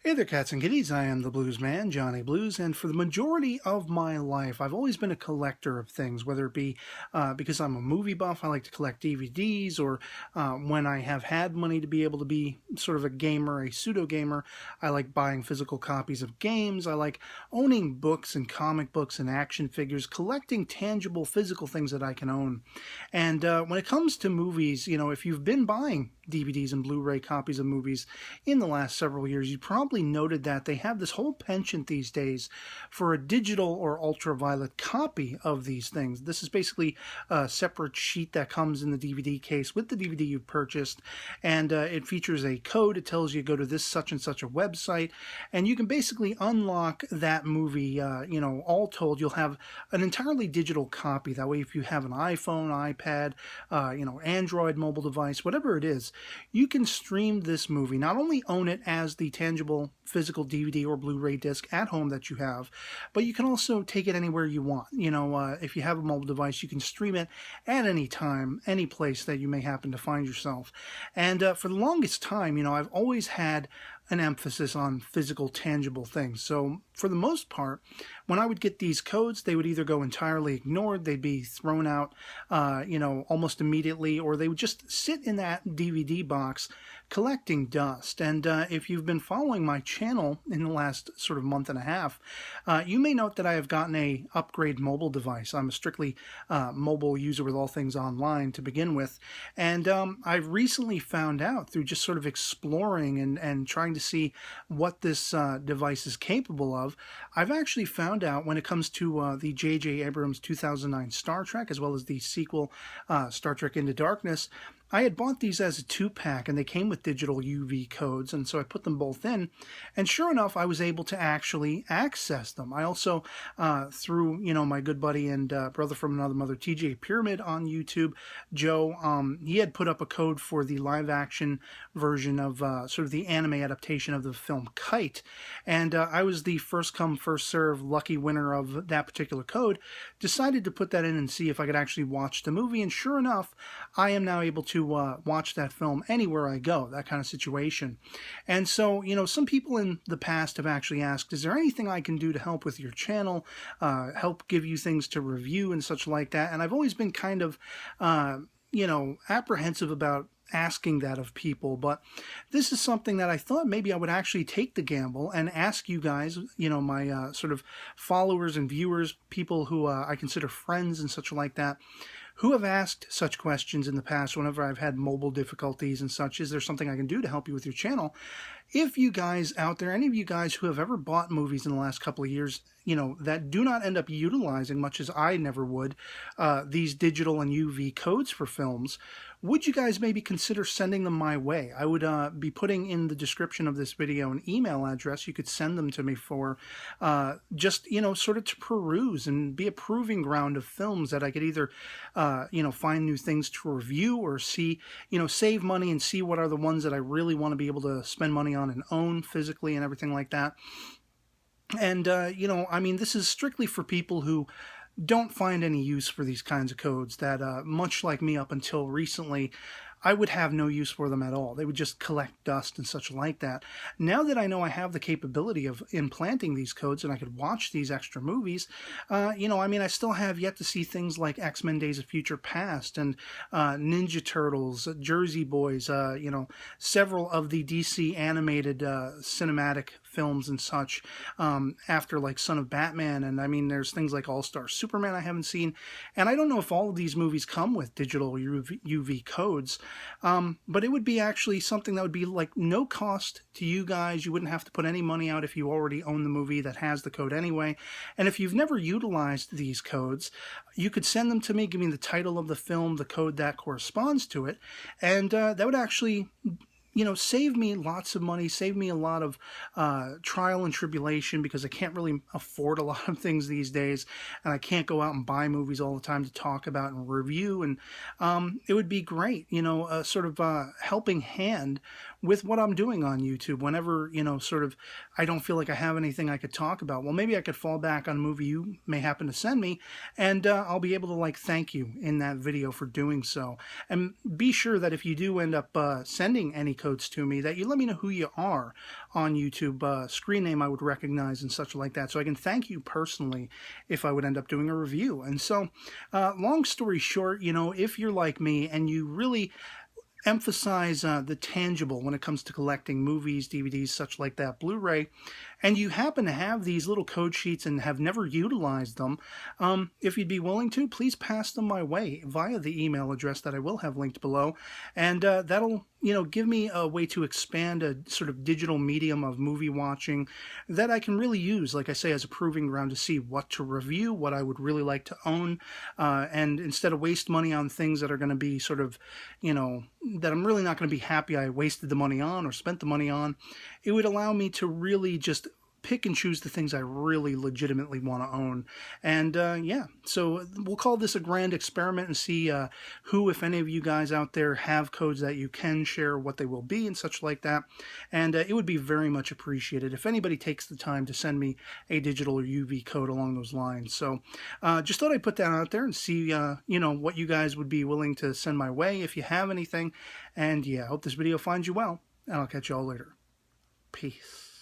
Hey there, cats and kitties. I am the Blues Man, Johnny Blues, and for the majority of my life, I've always been a collector of things, whether it be because I'm a movie buff, I like to collect DVDs, or when I have had money to be able to be sort of a gamer, a pseudo-gamer, I like buying physical copies of games, I like owning books and comic books and action figures, collecting tangible physical things that I can own. And when it comes to movies, if you've been buying DVDs and Blu-ray copies of movies in the last several years, you probably noted that they have this whole penchant these days for a digital or ultraviolet copy of these things. This is basically a separate sheet that comes in the DVD case with the DVD you've purchased, and it features a code. It tells you go to this such and such a website, and you can basically unlock that movie. All told, you'll have an entirely digital copy. That way, if you have an iPhone, iPad, Android mobile device, whatever it is, you can stream this movie, not only own it as the tangible physical DVD or Blu-ray disc at home that you have, but you can also take it anywhere you want. If you have a mobile device, you can stream it at any time, any place that you may happen to find yourself. And for the longest time, I've always had an emphasis on physical, tangible things. So for the most part, when I would get these codes, they would either go entirely ignored, they'd be thrown out, almost immediately, or they would just sit in that DVD box collecting dust. And if you've been following my channel in the last sort of month and a half, you may note that I have gotten a upgrade mobile device. I'm a strictly mobile user with all things online to begin with. And I've recently found out through just sort of exploring and trying to see what this device is capable of, I've actually found out when it comes to the J.J. Abrams 2009 Star Trek, as well as the sequel Star Trek Into Darkness, I had bought these as a 2-pack, and they came with digital UV codes, and so I put them both in, and sure enough, I was able to actually access them. I also, through, my good buddy and brother from another mother, TJ Pyramid on YouTube, Joe, he had put up a code for the live-action version of sort of the anime adaptation of the film Kite, and I was the first-come, first-served lucky winner of that particular code, decided to put that in and see if I could actually watch the movie, and sure enough, I am now able to watch that film anywhere I go, that kind of situation. And so, some people in the past have actually asked, is there anything I can do to help with your channel, help give you things to review and such like that? And I've always been kind of, apprehensive about asking that of people, but this is something that I thought maybe I would actually take the gamble and ask you guys, my sort of followers and viewers, people who I consider friends and such like that, who have asked such questions in the past whenever I've had mobile difficulties and such. Is there something I can do to help you with your channel? If you guys out there, any of you guys who have ever bought movies in the last couple of years, that do not end up utilizing, much as I never would, these digital and UV codes for films, would you guys maybe consider sending them my way? I would be putting in the description of this video an email address. You could send them to me for just, sort of to peruse and be a proving ground of films that I could either, find new things to review or see, save money and see what are the ones that I really want to be able to spend money on and own physically and everything like that. And, this is strictly for people who don't find any use for these kinds of codes that, much like me up until recently, I would have no use for them at all. They would just collect dust and such like that. Now that I know I have the capability of implanting these codes and I could watch these extra movies, I still have yet to see things like X-Men Days of Future Past and Ninja Turtles, Jersey Boys, several of the DC animated cinematic films and such, after like Son of Batman, and there's things like All-Star Superman I haven't seen, and I don't know if all of these movies come with digital UV codes, but it would be actually something that would be like no cost to you guys. You wouldn't have to put any money out if you already own the movie that has the code anyway, and if you've never utilized these codes, you could send them to me, give me the title of the film, the code that corresponds to it, and that would actually save me lots of money, save me a lot of trial and tribulation, because I can't really afford a lot of things these days, and I can't go out and buy movies all the time to talk about and review, and it would be great, a sort of helping hand with what I'm doing on YouTube. Whenever, sort of, I don't feel like I have anything I could talk about, well, maybe I could fall back on a movie you may happen to send me, and I'll be able to, like, thank you in that video for doing so. And be sure that if you do end up sending any codes to me, that you let me know who you are on YouTube, screen name I would recognize and such like that, so I can thank you personally if I would end up doing a review. And so, long story short, if you're like me and you really emphasize the tangible when it comes to collecting movies, DVDs, such like that, Blu-ray, and you happen to have these little code sheets and have never utilized them, if you'd be willing to, please pass them my way via the email address that I will have linked below, and that'll give me a way to expand a sort of digital medium of movie watching that I can really use, like I say, as a proving ground to see what to review, what I would really like to own, and instead of waste money on things that are going to be sort of, that I'm really not going to be happy I wasted the money on or spent the money on, it would allow me to really just pick and choose the things I really legitimately want to own. And yeah, so we'll call this a grand experiment and see who, if any of you guys out there, have codes that you can share, what they will be and such like that. And it would be very much appreciated if anybody takes the time to send me a digital or UV code along those lines. So just thought I'd put that out there and see what you guys would be willing to send my way if you have anything. And yeah, I hope this video finds you well, and I'll catch you all later. Peace.